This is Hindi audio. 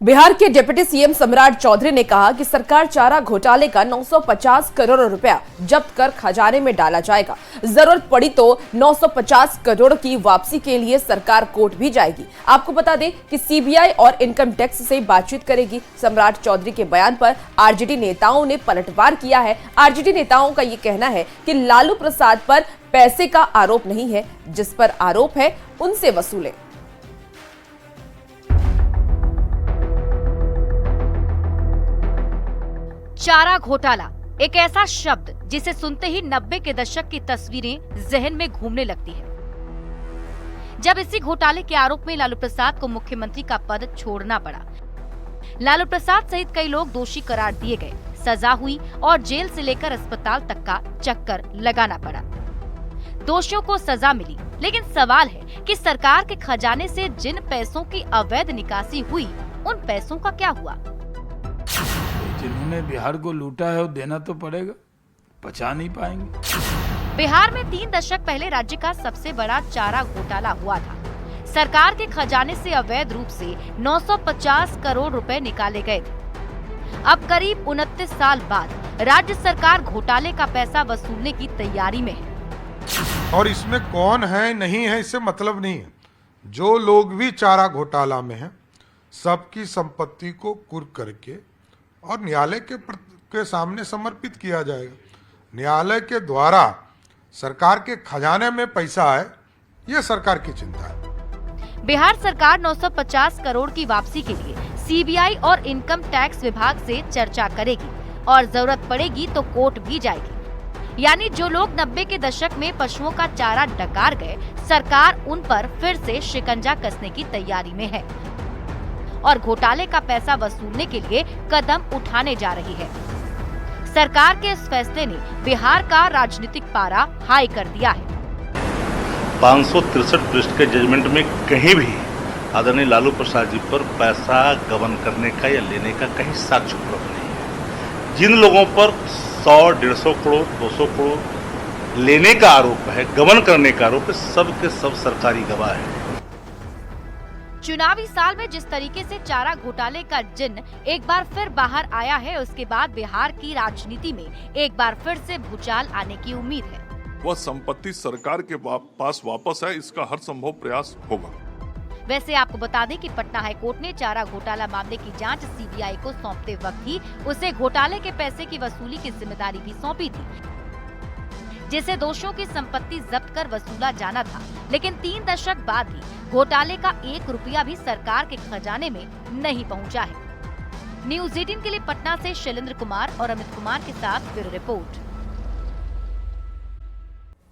बिहार के डिप्टी सीएम सम्राट चौधरी ने कहा कि सरकार चारा घोटाले का 950 करोड़ रुपया जब्त कर खजाने में डाला जाएगा। जरूरत पड़ी तो 950 करोड़ की वापसी के लिए सरकार कोर्ट भी जाएगी। आपको बता दें कि सीबीआई और इनकम टैक्स से बातचीत करेगी। सम्राट चौधरी के बयान पर आरजेडी नेताओं ने पलटवार किया है। आरजेडी नेताओं का ये कहना है कि लालू प्रसाद पर पैसे का आरोप नहीं है, जिस पर आरोप है उनसे वसूले। चारा घोटाला एक ऐसा शब्द जिसे सुनते ही 90 के दशक की तस्वीरें जहन में घूमने लगती है, जब इसी घोटाले के आरोप में लालू प्रसाद को मुख्यमंत्री का पद छोड़ना पड़ा। लालू प्रसाद सहित कई लोग दोषी करार दिए गए, सजा हुई और जेल से लेकर अस्पताल तक का चक्कर लगाना पड़ा। दोषियों को सजा मिली, लेकिन सवाल है कि सरकार के खजाने से जिन पैसों की अवैध निकासी हुई, उन पैसों का क्या हुआ? जिन्होंने बिहार को लूटा है वो देना तो पड़ेगा, बचा नहीं पाएंगे। बिहार में 3 दशक पहले राज्य का सबसे बड़ा चारा घोटाला हुआ था। सरकार के खजाने से अवैध रूप से 950 करोड़ रुपए निकाले गए थे। अब करीब 29 साल बाद राज्य सरकार घोटाले का पैसा वसूलने की तैयारी में है। और इसमें कौन है नहीं है इससे मतलब नहीं है। जो लोग भी चारा घोटाला में हैं, सबकी संपत्ति को कुर्क करके और न्यायालय के सामने समर्पित किया जाएगा। न्यायालय के द्वारा सरकार के खजाने में पैसा आए, ये सरकार की चिंता है। बिहार सरकार 950 करोड़ की वापसी के लिए सीबीआई और इनकम टैक्स विभाग से चर्चा करेगी और जरूरत पड़ेगी तो कोर्ट भी जाएगी। यानी जो लोग 90 के दशक में पशुओं का चारा डकार गए, सरकार उन पर फिर से शिकंजा कसने की तैयारी में है और घोटाले का पैसा वसूलने के लिए कदम उठाने जा रही है। सरकार के इस फैसले ने बिहार का राजनीतिक पारा हाई कर दिया है। 563 पृष्ठ के जजमेंट में कहीं भी आदरणीय लालू प्रसाद जी पर पैसा गबन करने का या लेने का कहीं साक्ष्य उपलब्ध नहीं है। जिन लोगों पर 100, 150 करोड़, 200 करोड़ लेने का आरोप है, गबन करने का आरोप है, सब के सब सरकारी गवाह है। चुनावी साल में जिस तरीके से चारा घोटाले का जिन्न एक बार फिर बाहर आया है, उसके बाद बिहार की राजनीति में एक बार फिर से भूचाल आने की उम्मीद है। वह संपत्ति सरकार के पास वापस है, इसका हर संभव प्रयास होगा। वैसे आपको बता दें कि पटना हाईकोर्ट ने चारा घोटाला मामले की जांच सीबीआई को सौंपते वक्त ही उसे घोटाले के पैसे की वसूली की जिम्मेदारी भी सौंपी थी, जिसे दोषियों की संपत्ति जब्त कर वसूला जाना था। लेकिन 3 दशक बाद भी घोटाले का 1 रुपया भी सरकार के खजाने में नहीं पहुंचा है। न्यूज़ 18 के लिए पटना से शैलेंद्र कुमार और अमित कुमार के साथ ब्यूरो रिपोर्ट।